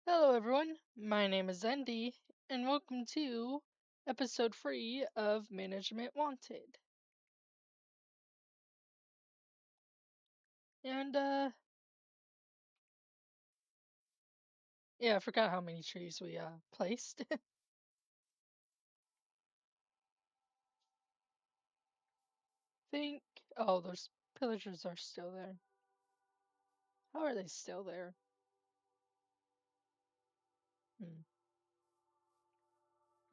Hello, everyone. My name is Andy, and welcome to episode 3 of Management Wanted. And, yeah, I forgot how many trees we, placed. Think, oh, those pillagers are still there. How are they still there? Hmm.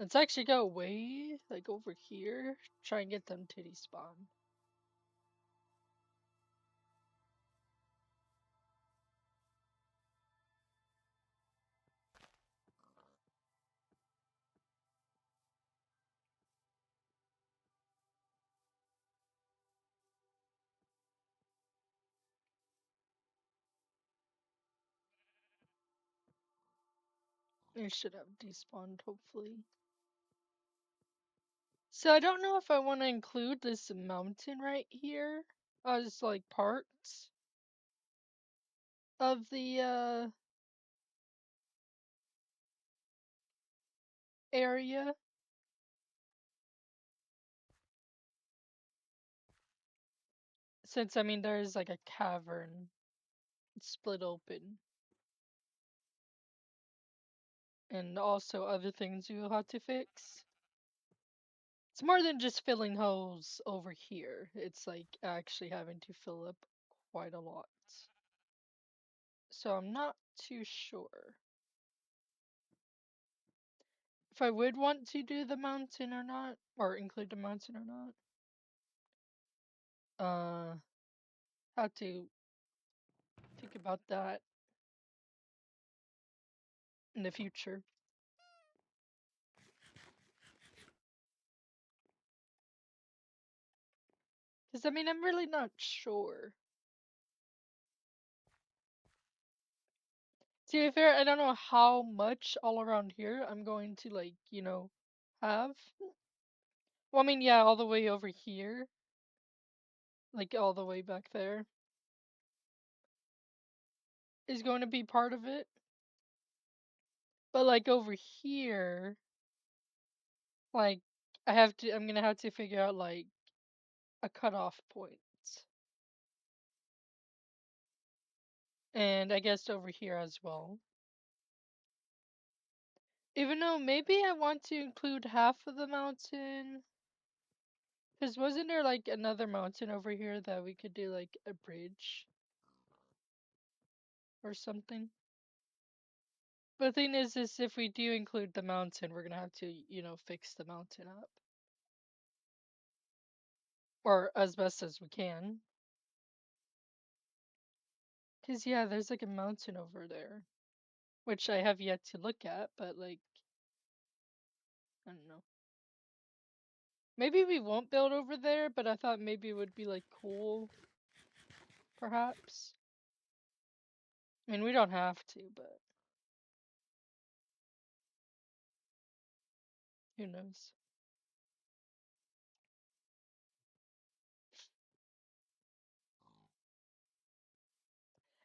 Let's actually go way, like, over here, try and get them to despawn. They should have despawned, hopefully. So I don't know if I want to include this mountain right here as, like, parts of the, area. Since, I mean, there's like a cavern split open, and also other things you have to fix. It's more than just filling holes over here. It's like actually having to fill up quite a lot. So I'm not too sure if I would want to do the mountain or not, or include the mountain or not. Have to think about that in the future. Because, I mean, I'm really not sure. To be fair, I don't know how much all around here I'm going to, like, have. Well, I mean, yeah, all the way over here. Like, all the way back there is going to be part of it. But, like, over here, like, I'm gonna have to figure out, like, a cutoff point. And I guess over here as well. Even though maybe I want to include half of the mountain. Because wasn't there, like, another mountain over here that we could do, like, a bridge or something? But the thing is if we do include the mountain, we're gonna have to, fix the mountain up. Or as best as we can. Because, yeah, there's like a mountain over there. Which I have yet to look at, but like, I don't know. Maybe we won't build over there, but I thought maybe it would be like cool. Perhaps. I mean, we don't have to, but who knows.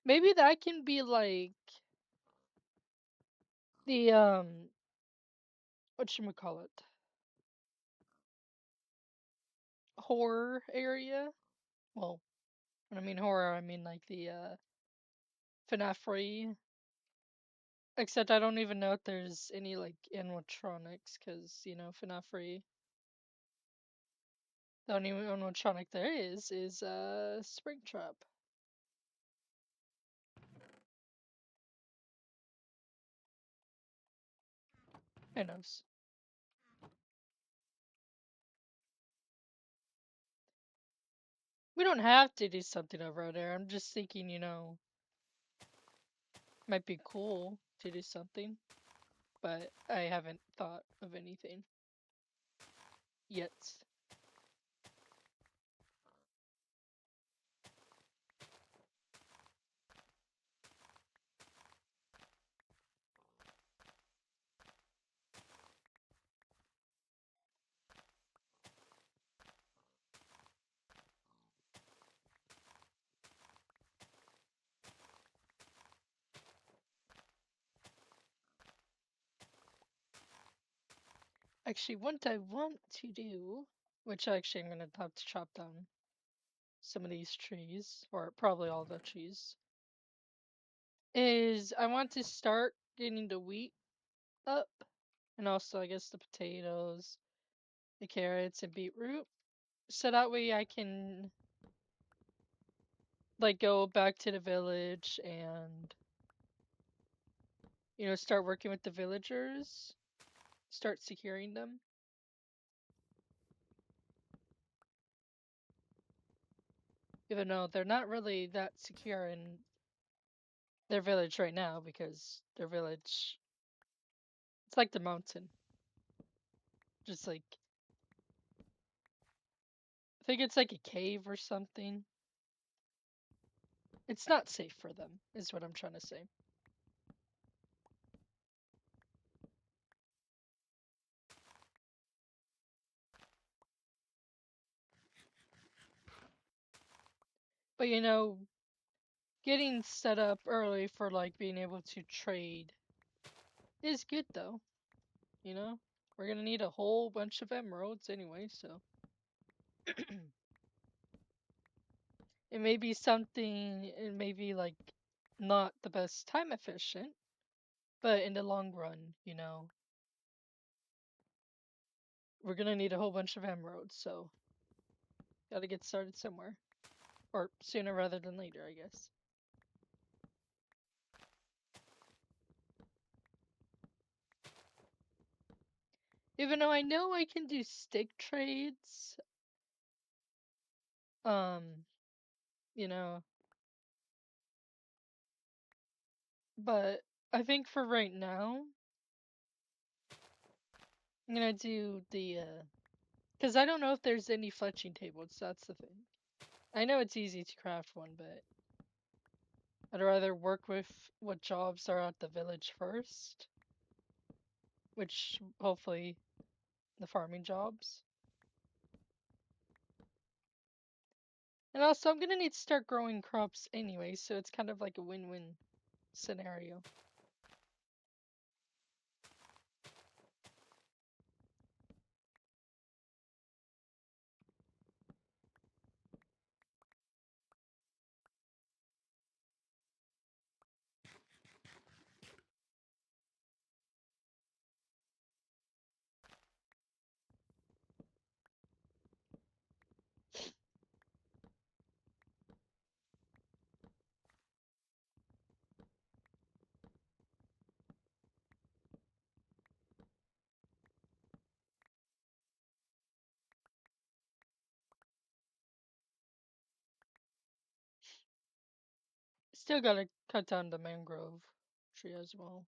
Maybe that can be like the whatchamacallit, horror area. Well, when I mean horror, I mean like the Fnaf 3. Except I don't even know if there's any like animatronics, because Fnaf 3. The only animatronic there is Springtrap. Who knows? We don't have to do something over there. I'm just thinking, might be cool to do something, but I haven't thought of anything yet. Actually, what I want to do, which actually I'm gonna have to chop down some of these trees, or probably all the trees, is I want to start getting the wheat up, and also I guess the potatoes, the carrots, and beetroot, so that way I can like go back to the village and start working with the villagers, start securing them. Even though they're not really that secure in their village right now because their village, it's like the mountain. Just like, I think it's like a cave or something. It's not safe for them, is what I'm trying to say. But getting set up early for like being able to trade is good though. We're gonna need a whole bunch of emeralds anyway, so it may be something, it may be like not the best time efficient, but in the long run, we're gonna need a whole bunch of emeralds, so gotta get started somewhere. Or sooner rather than later, I guess. Even though I know I can do stick trades, um, you know, but I think for right now, I'm gonna do the, because I don't know if there's any fletching tables, that's the thing. I know it's easy to craft one, but I'd rather work with what jobs are at the village first, which hopefully the farming jobs. And also, I'm gonna need to start growing crops anyway, so it's kind of like a win-win scenario. Still gotta cut down the mangrove tree as well.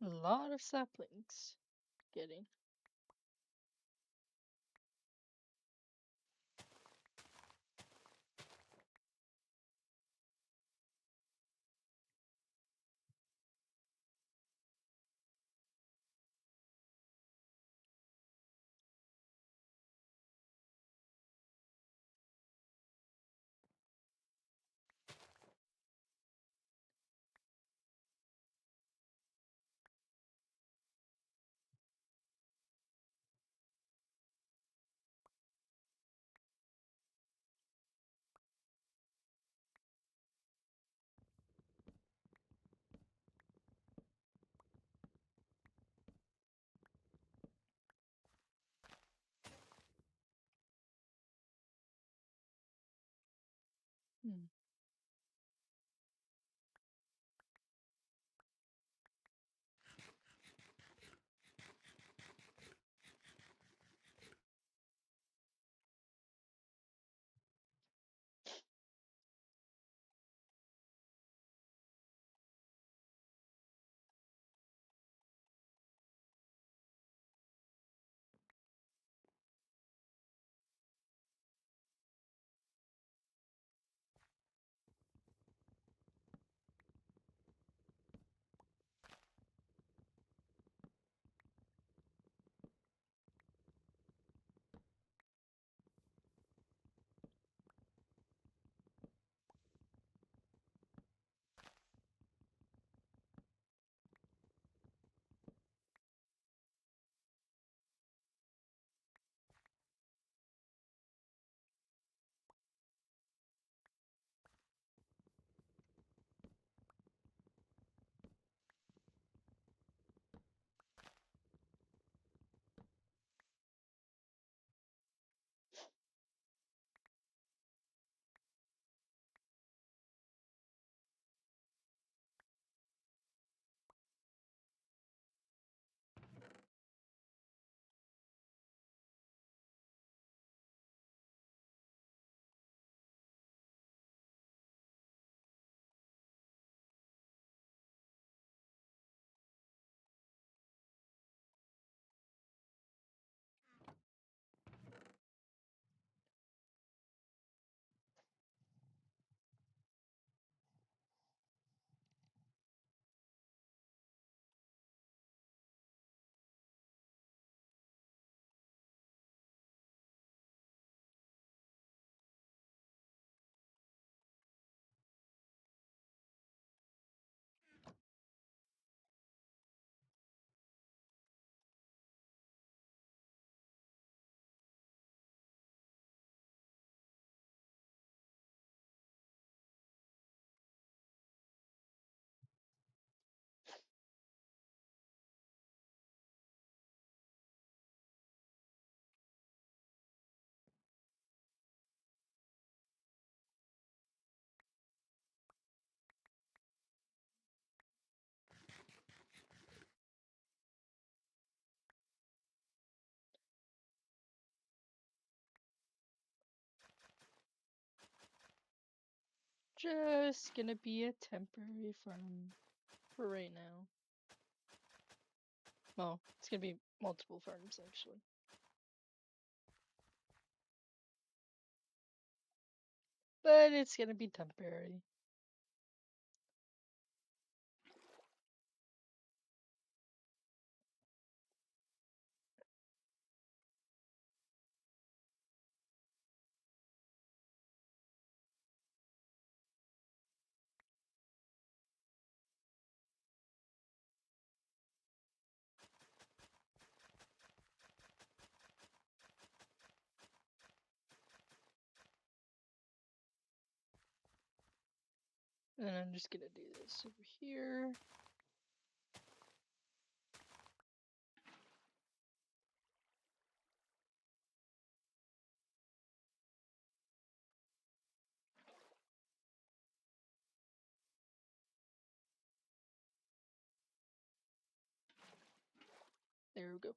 A lot of saplings getting. just gonna be a temporary farm for right now. Well, it's gonna be multiple farms actually. But it's gonna be temporary. And I'm just gonna do this over here. There we go.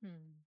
Hmm.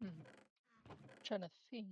Hmm. Trying to think.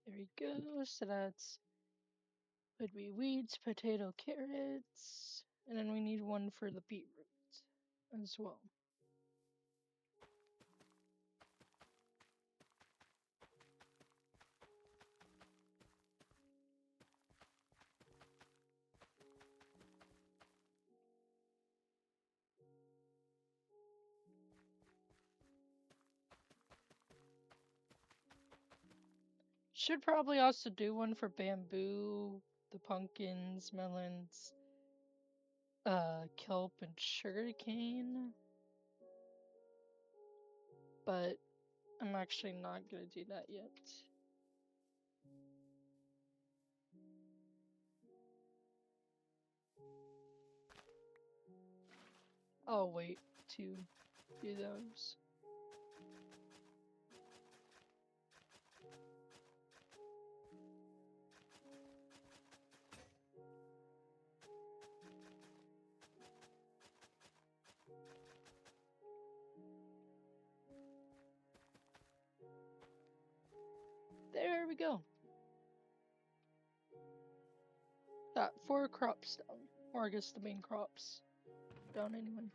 There we go. So that's would be weeds, potato, carrots, and then we need one for the beetroot as well. Should probably also do one for bamboo, the pumpkins, melons, kelp, and sugarcane. But I'm actually not gonna do that yet. I'll wait to do those. There we go. Got 4 crops done. Or I guess the main crops done anyway.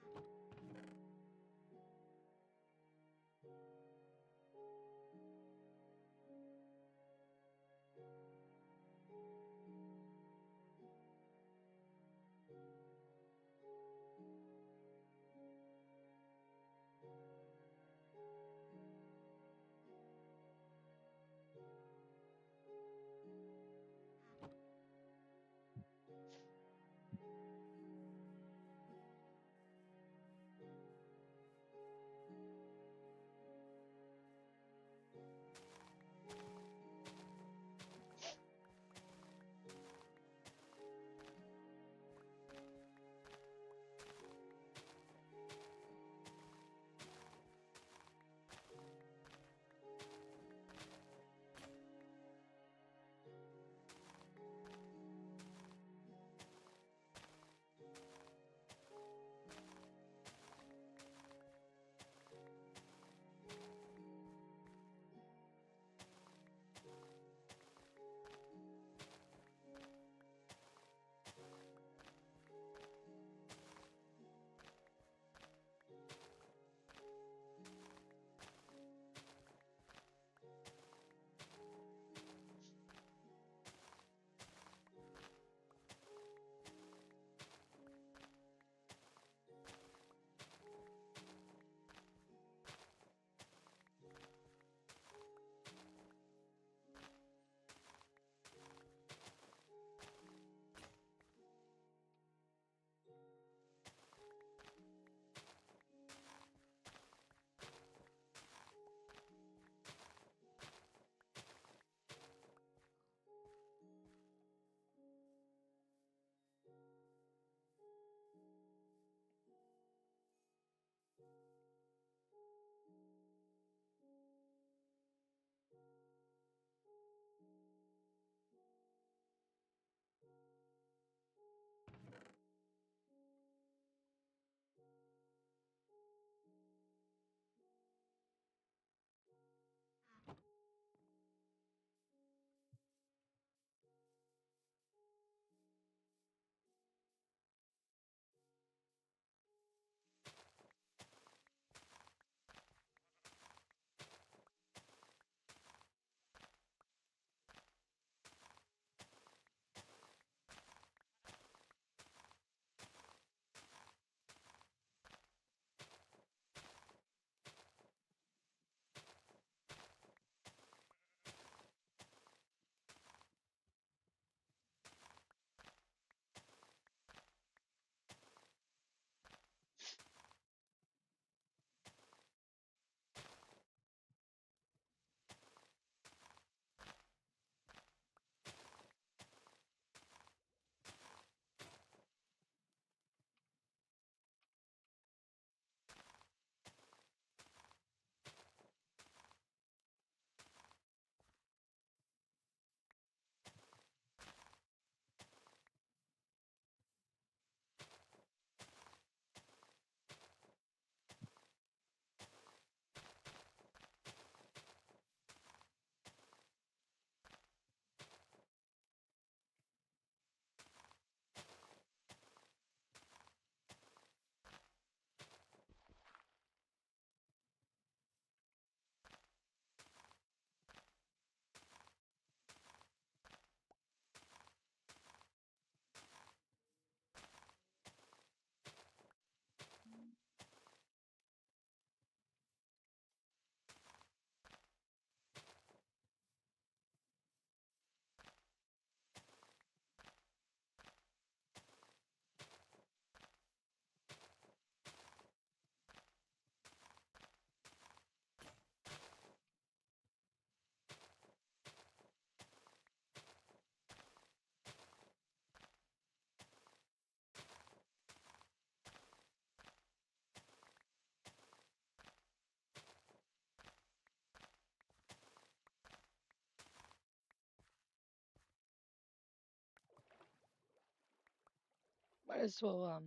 Might as well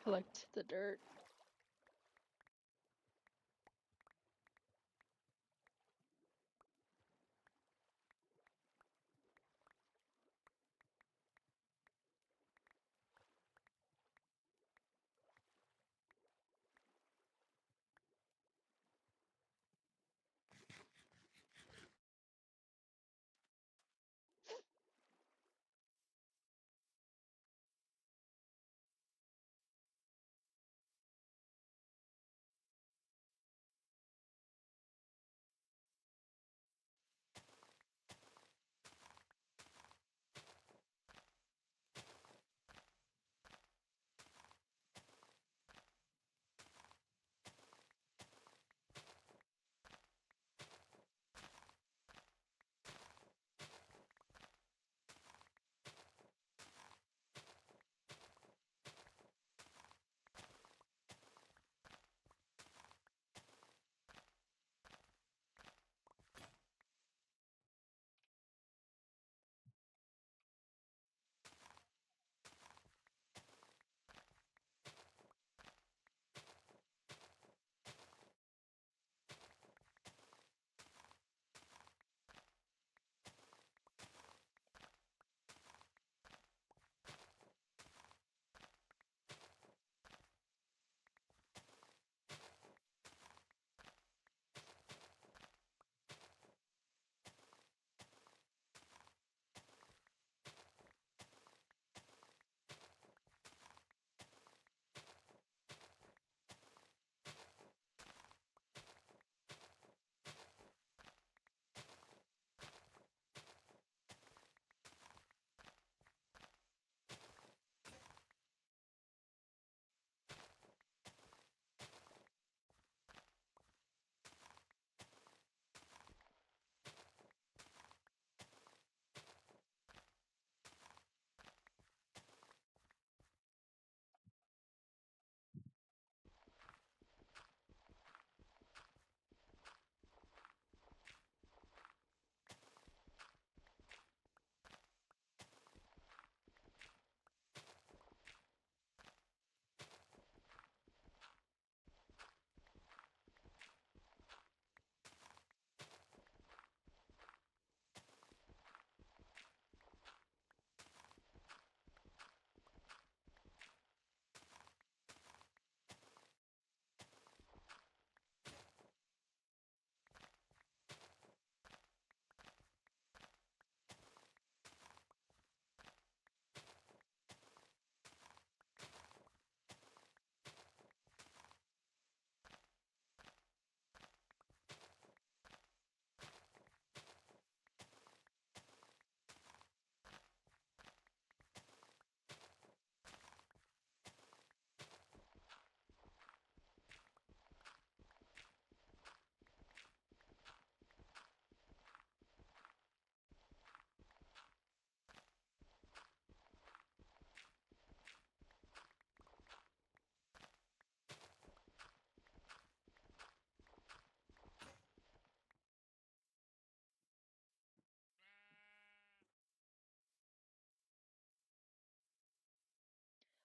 collect the dirt.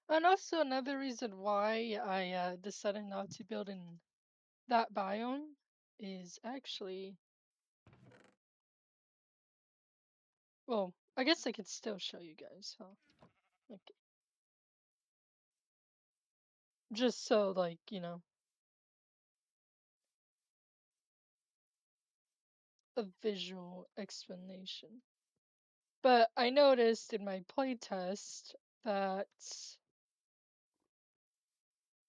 And also another reason why I decided not to build in that biome is actually, well, I guess I could still show you guys, huh? Like, just so, like, a visual explanation. But I noticed in my playtest that,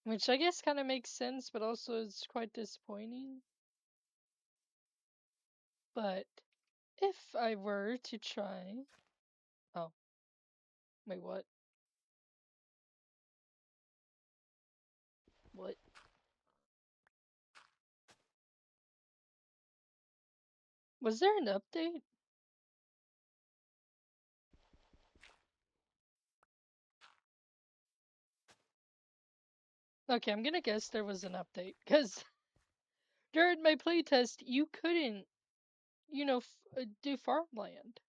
which I guess kind of makes sense, but also is quite disappointing. But if I were to try, oh, wait, what? What? Was there an update? Okay, I'm gonna guess there was an update, because during my playtest, you couldn't, do farmland.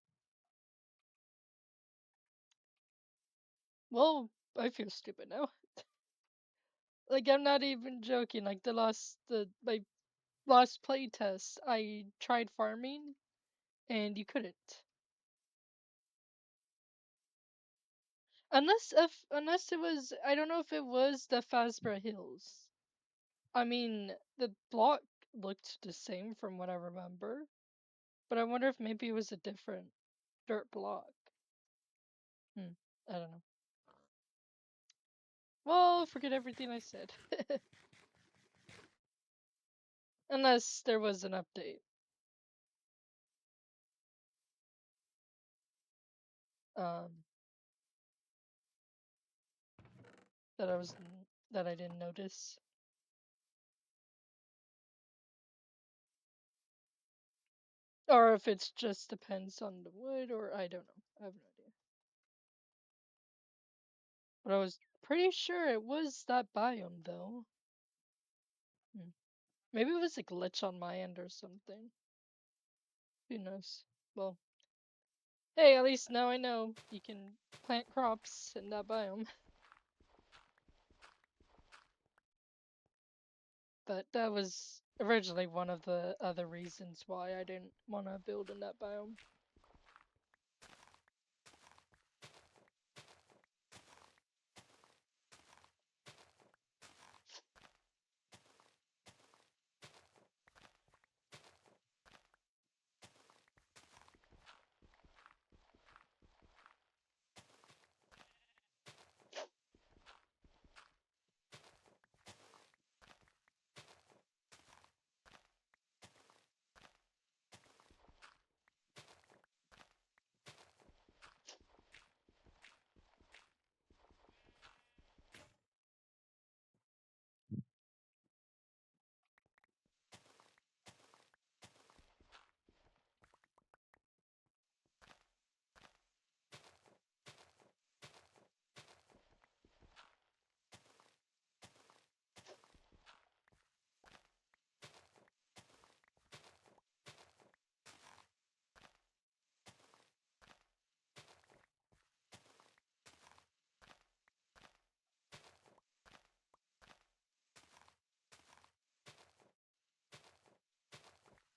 Well, I feel stupid now. Like, I'm not even joking. Like, my last playtest, I tried farming, and you couldn't. Unless it was, I don't know if it was the Fazbear Hills. I mean, the block looked the same from what I remember, but I wonder if maybe it was a different dirt block. Hmm, I don't know. Well, forget everything I said. Unless there was an update. Um, that I was that I didn't notice. Or if it's just depends on the wood, or I don't know. I have no idea. But I was pretty sure it was that biome, though. Hmm. Maybe it was a glitch on my end or something. Who knows? Well, hey, at least now I know you can plant crops in that biome. But that was originally one of the other reasons why I didn't want to build in that biome.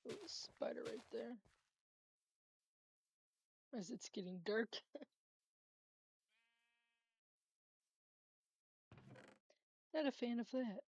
Ooh, spider right there. As it's getting dark. Not a fan of that.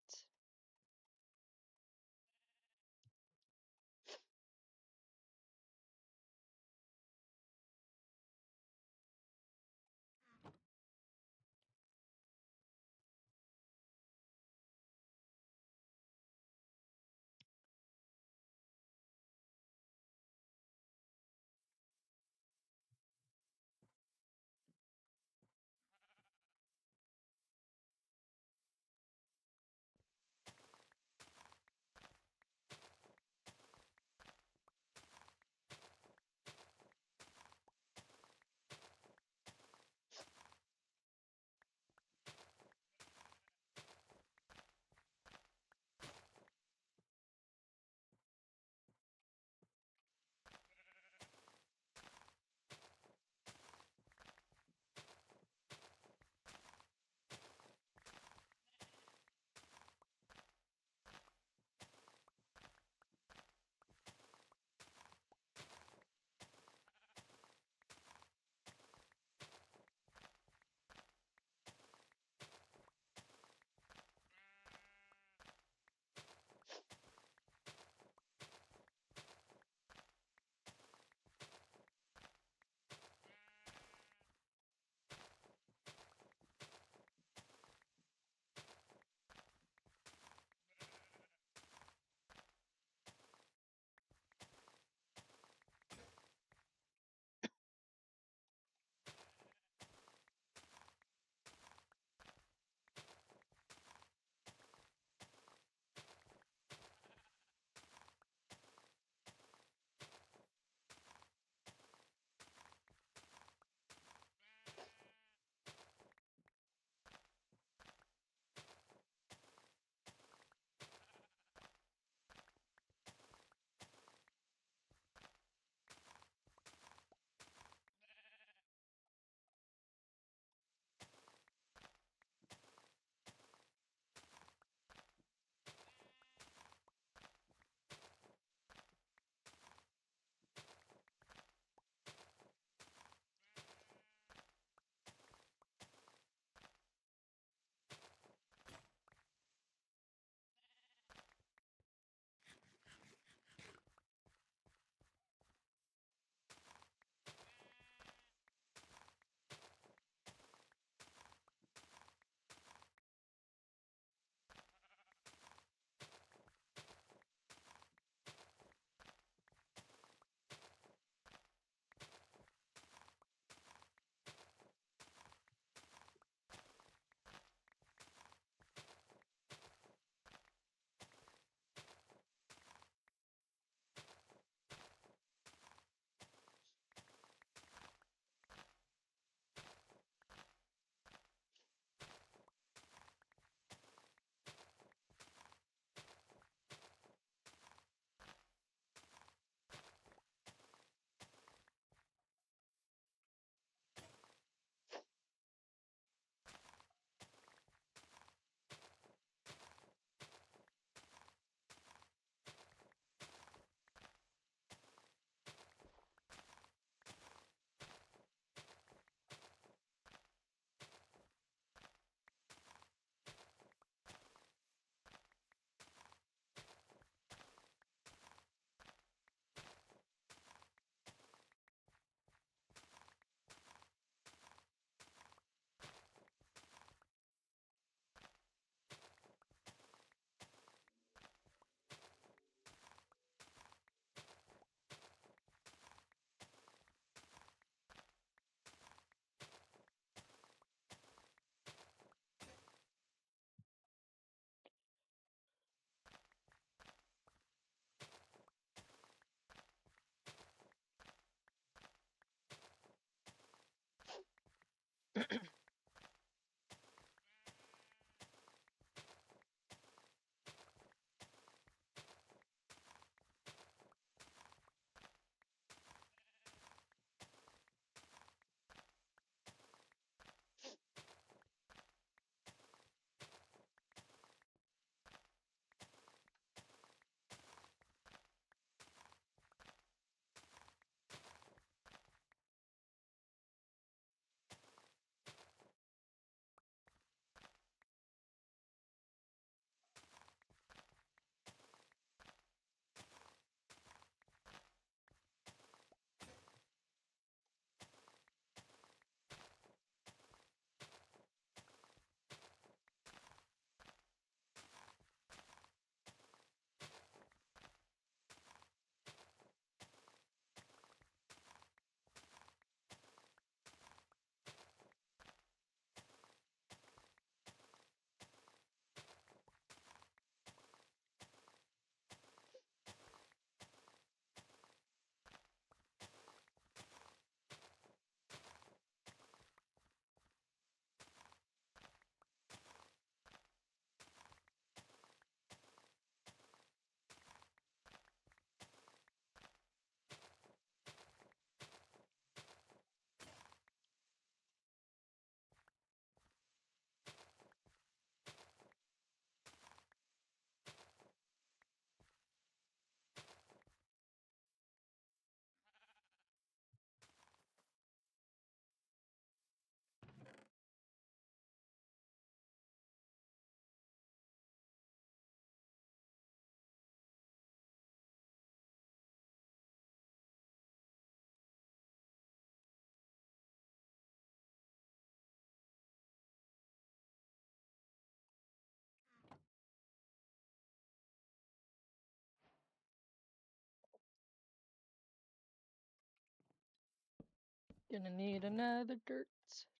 Gonna need another dirt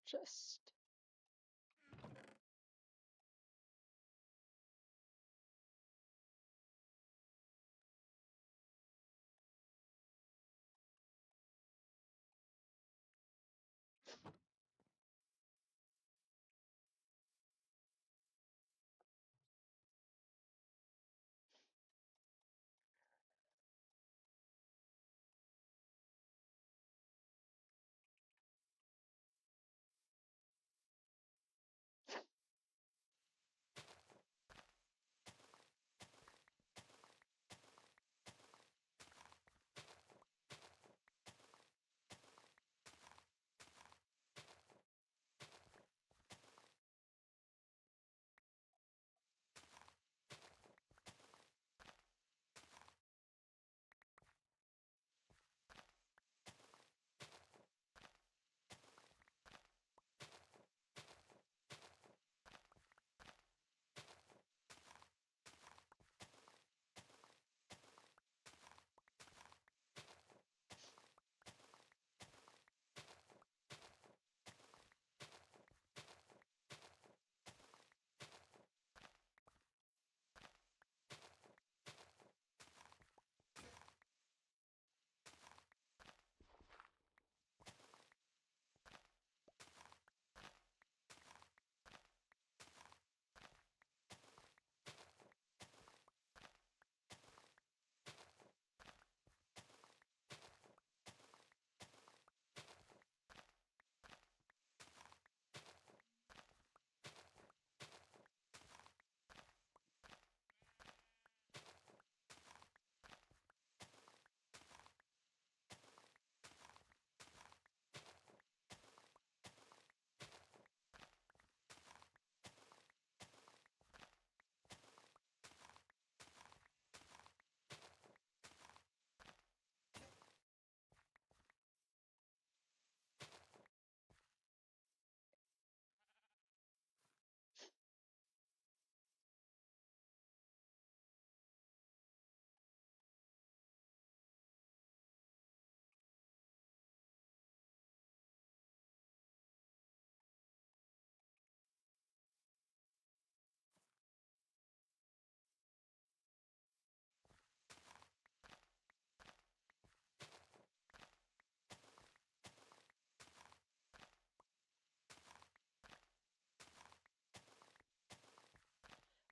chest.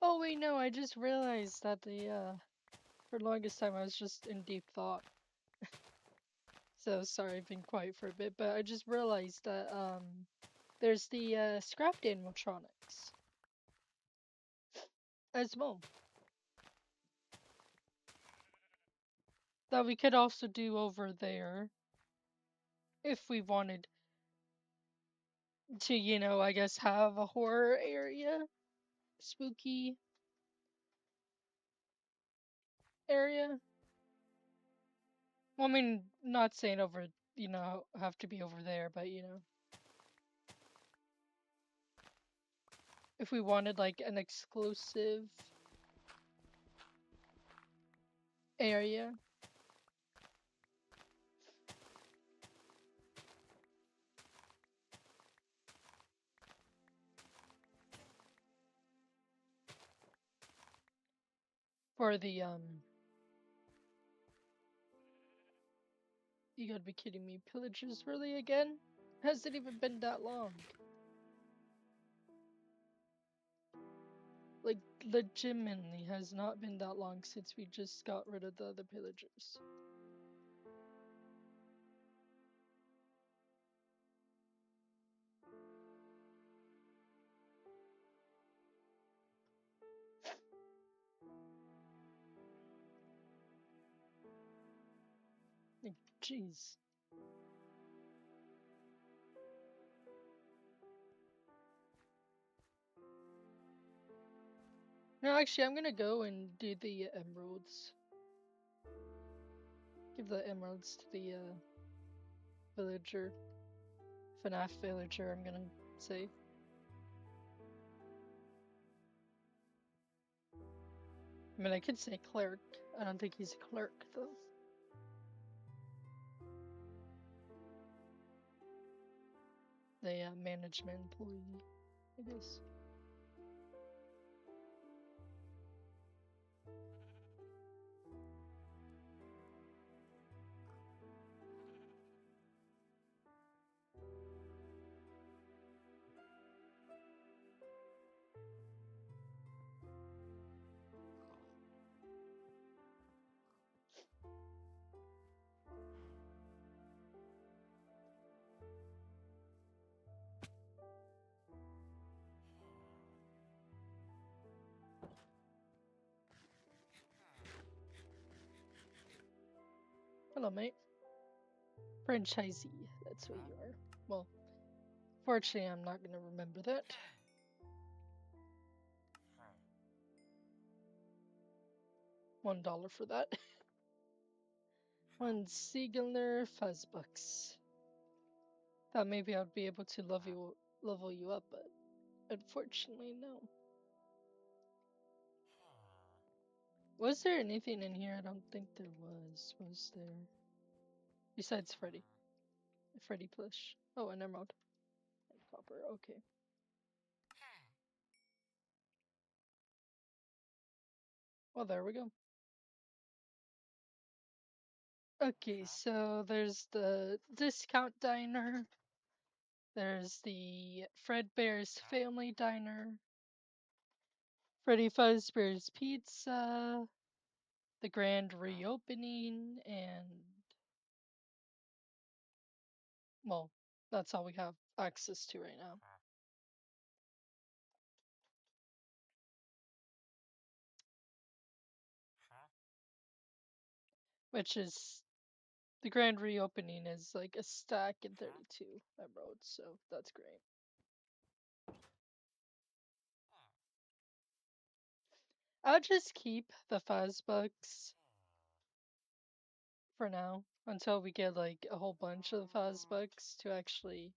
Oh wait, no, I just realized that for the longest time I was just in deep thought. So sorry, I've been quiet for a bit, but I just realized that there's the scrapped animatronics as well that we could also do over there if we wanted to, I guess have a horror area, spooky area. Well, I mean, not saying over, have to be over there, but if we wanted like an exclusive area. For the You gotta be kidding me, pillagers really again? Has it even been that long? Like, legitimately has not been that long since we just got rid of the other pillagers. Like, jeez. No, actually, I'm gonna go and do the emeralds. Give the emeralds to the villager. Fnaf villager, I'm gonna say. I mean, I could say cleric. I don't think he's a cleric, though. the management employee, I guess. Hello, mate. Franchisee, that's what you are. Well, fortunately, I'm not gonna remember that. $1 for that. One singular Fuzzbucks. Thought maybe I'd be able to level you up, but unfortunately, no. Was there anything in here? I don't think there was. Was there? Besides Freddy. Freddy plush. Oh, an emerald. And copper, okay. Well, there we go. Okay, so there's the discount diner. There's the Fredbear's Family Diner. Freddy Fazbear's Pizza. The grand reopening, and well, that's all we have access to right now. Which is the grand reopening is like a stack in 32 emeralds, so that's great. I'll just keep the Fuzzbucks for now until we get like a whole bunch of Fuzzbucks to actually,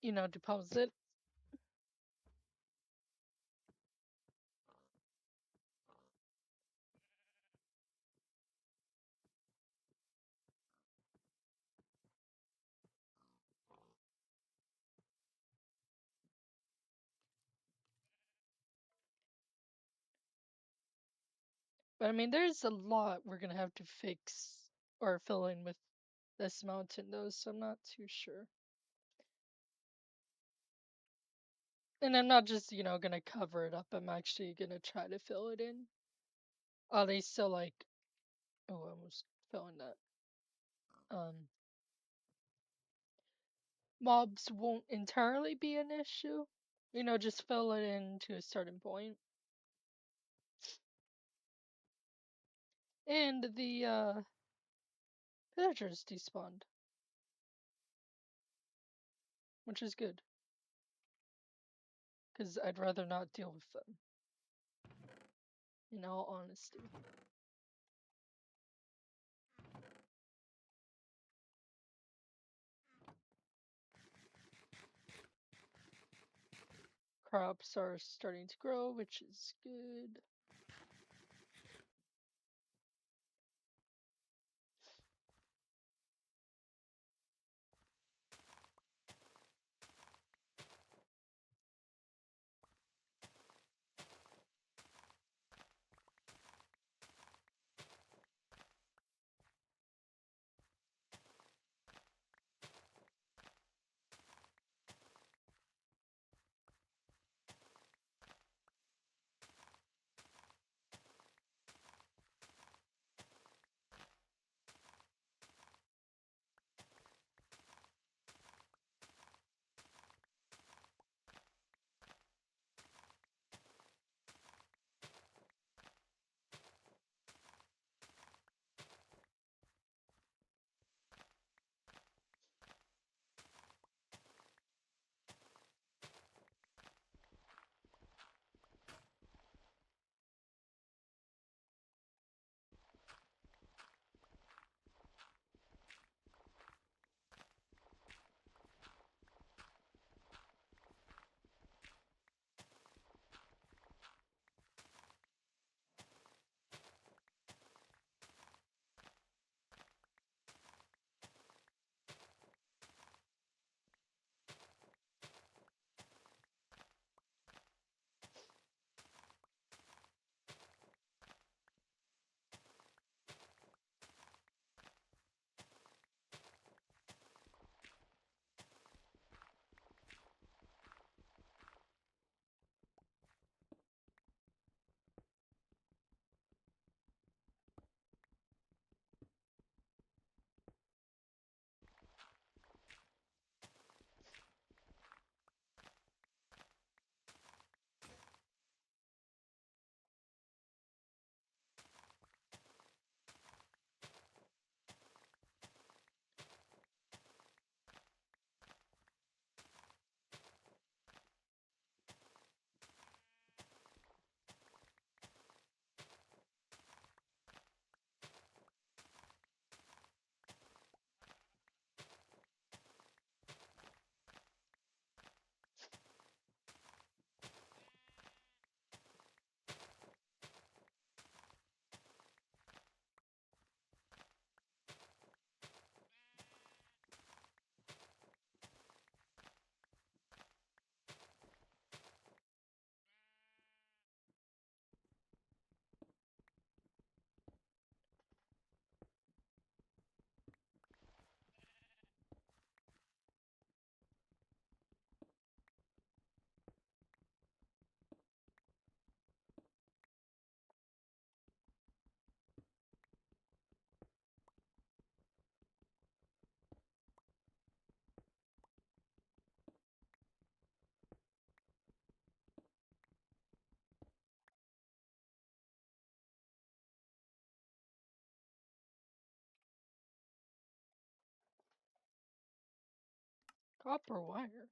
deposit. But I mean, there's a lot we're gonna have to fix or fill in with this mountain though, so I'm not too sure. And I'm not just, gonna cover it up. I'm actually gonna try to fill it in. Are they still like, oh, I almost fell in that. Mobs won't entirely be an issue. Just fill it in to a certain point. And the villagers despawned, which is good. Because I'd rather not deal with them. In all honesty. Crops are starting to grow, which is good. Copper wire.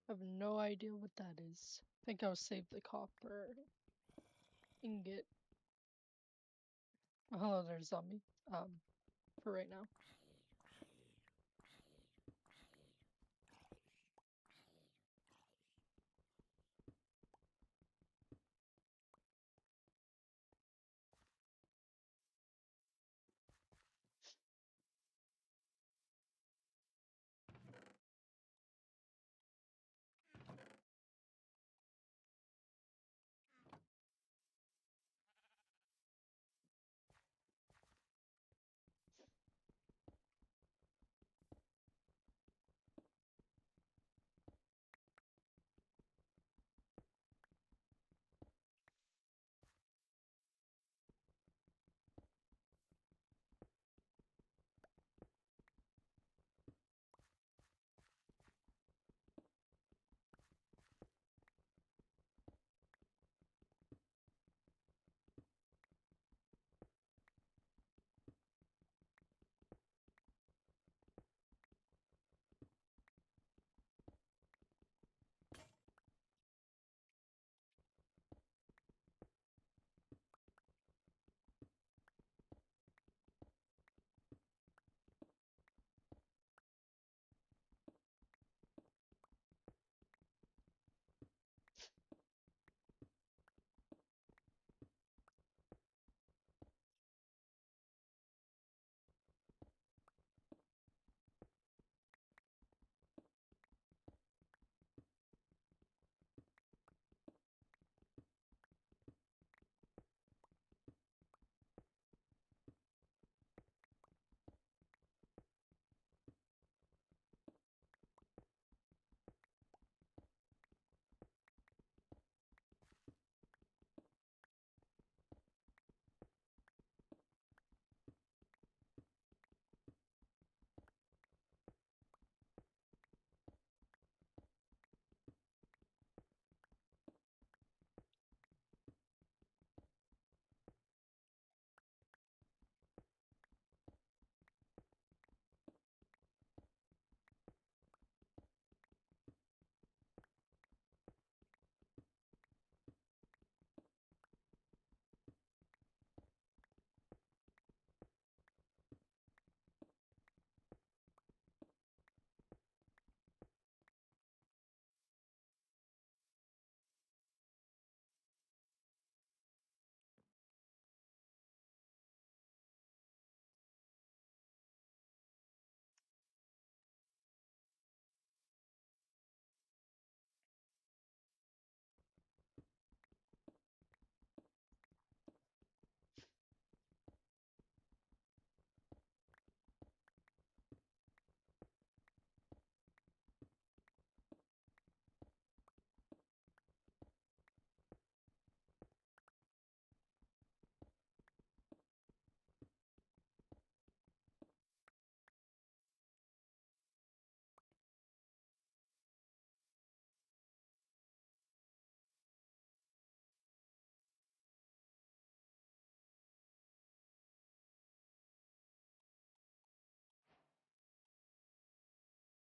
I have no idea what that is. I think I'll save the copper ingot. Oh, hello there, zombie. For right now.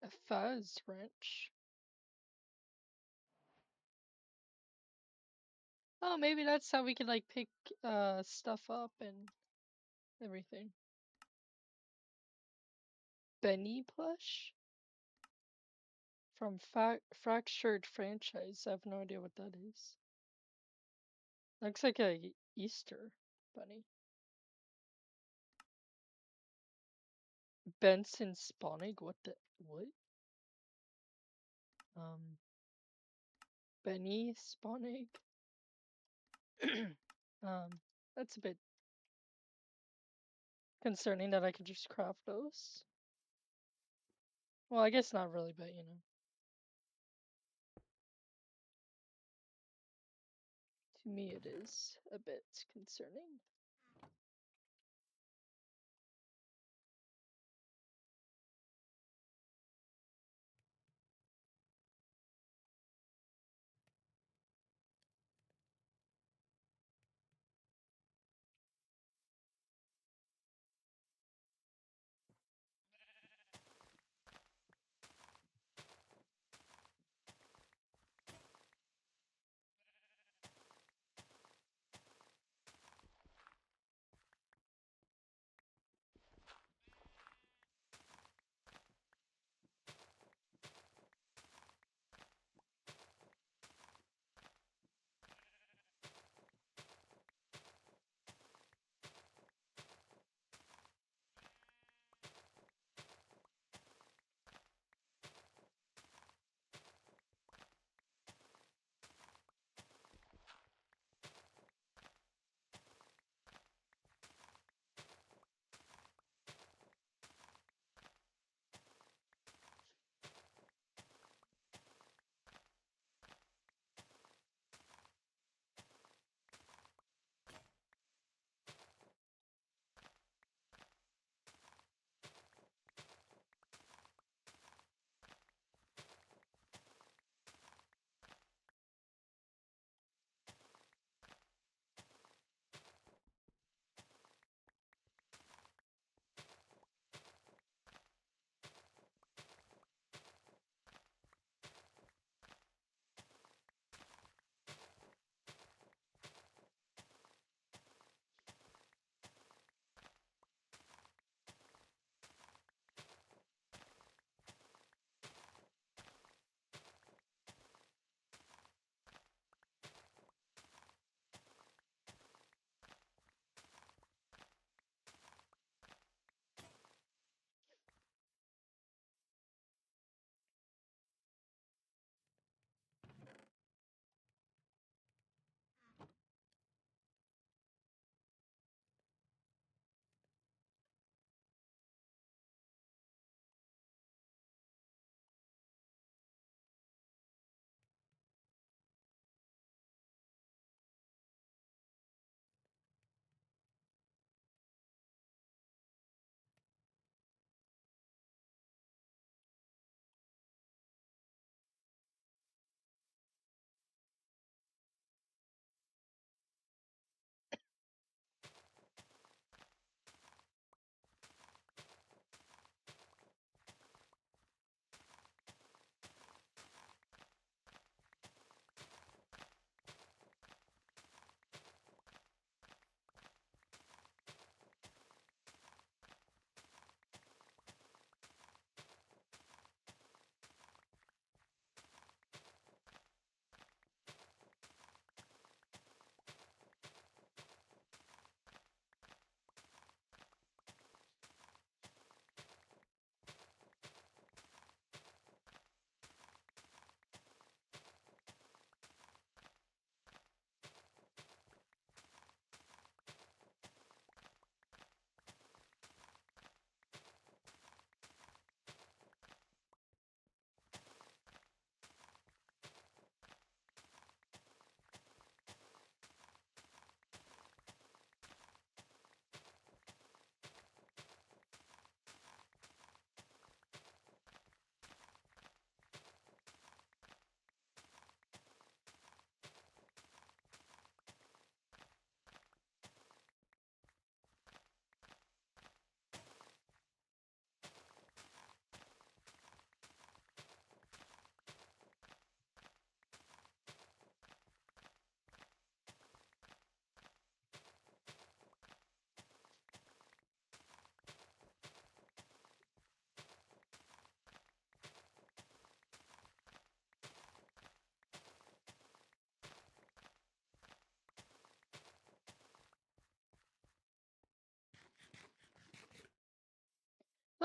A fuzz wrench. Oh, maybe that's how we can like pick stuff up and everything. Benny plush from Fractured Franchise. I have no idea what that is. Looks like a Easter bunny. Benson spawning. What the what? Benny spawning. That's a bit concerning that I can just craft those. Well, I guess not really, but you know. To me, it is a bit concerning.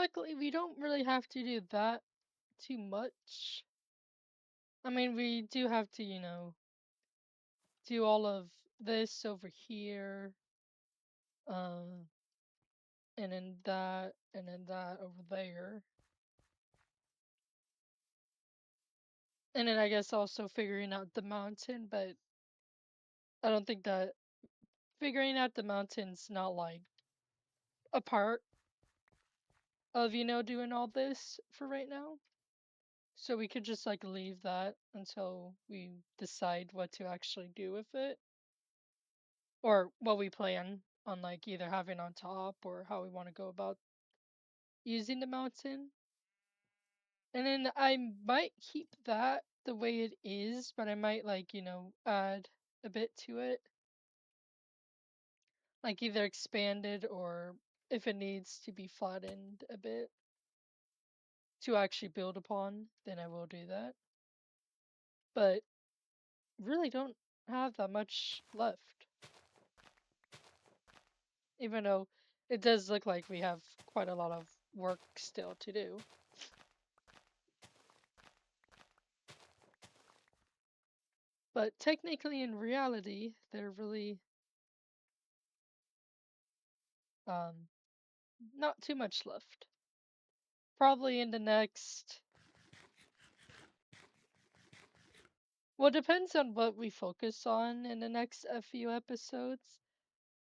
luckily we don't really have to do that too much. I mean, we do have to, do all of this over here, uh, and then that over there. And then I guess also figuring out the mountain, but I don't think that figuring out the mountain's not like a part of, doing all this for right now. So we could just like leave that until we decide what to actually do with it. Or what we plan on like either having on top or how we want to go about using the mountain. And then I might keep that the way it is, but I might like, add a bit to it. Like either expanded or if it needs to be flattened a bit to actually build upon, then I will do that. But really don't have that much left. Even though it does look like we have quite a lot of work still to do. But technically in reality, they're really um not too much left. Probably in the next, well, it depends on what we focus on in the next few episodes.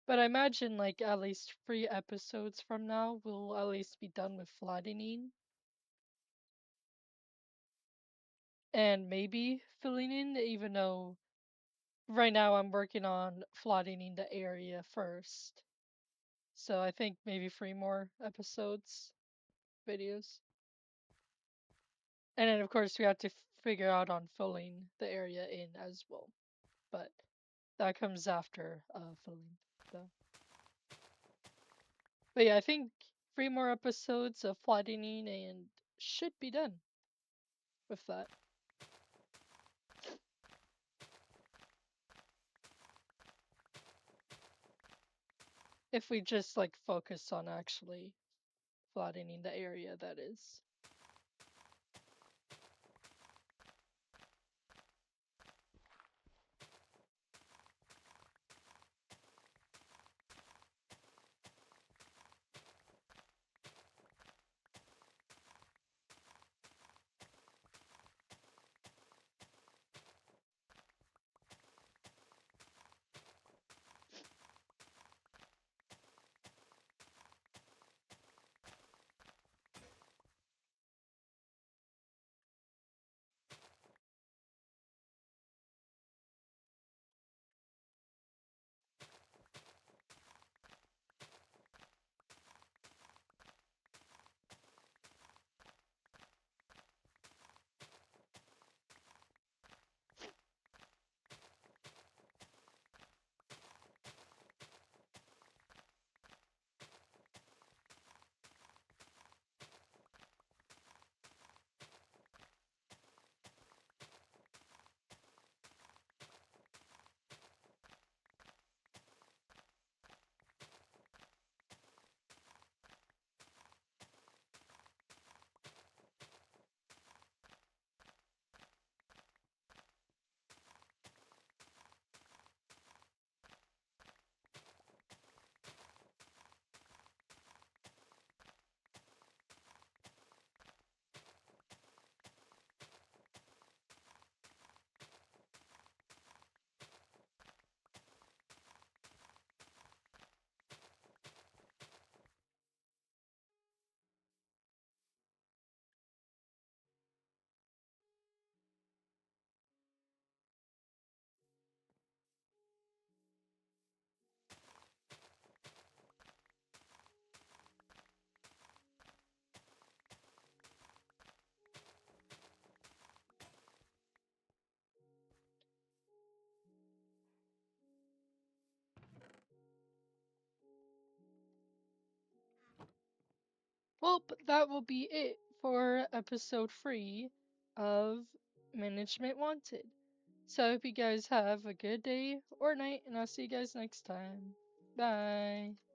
But I imagine like at least 3 episodes from now, we'll at least be done with flattening and maybe filling in, even though right now I'm working on flattening the area first. So I think maybe 3 more videos. And then of course we have to figure out on filling the area in as well. But that comes after filling though. But yeah, I think 3 more episodes of flattening and should be done with that. If we just like focus on actually flattening the area, that is. Well, that will be it for episode 3 of Management Wanted. So I hope you guys have a good day or night, and I'll see you guys next time. Bye.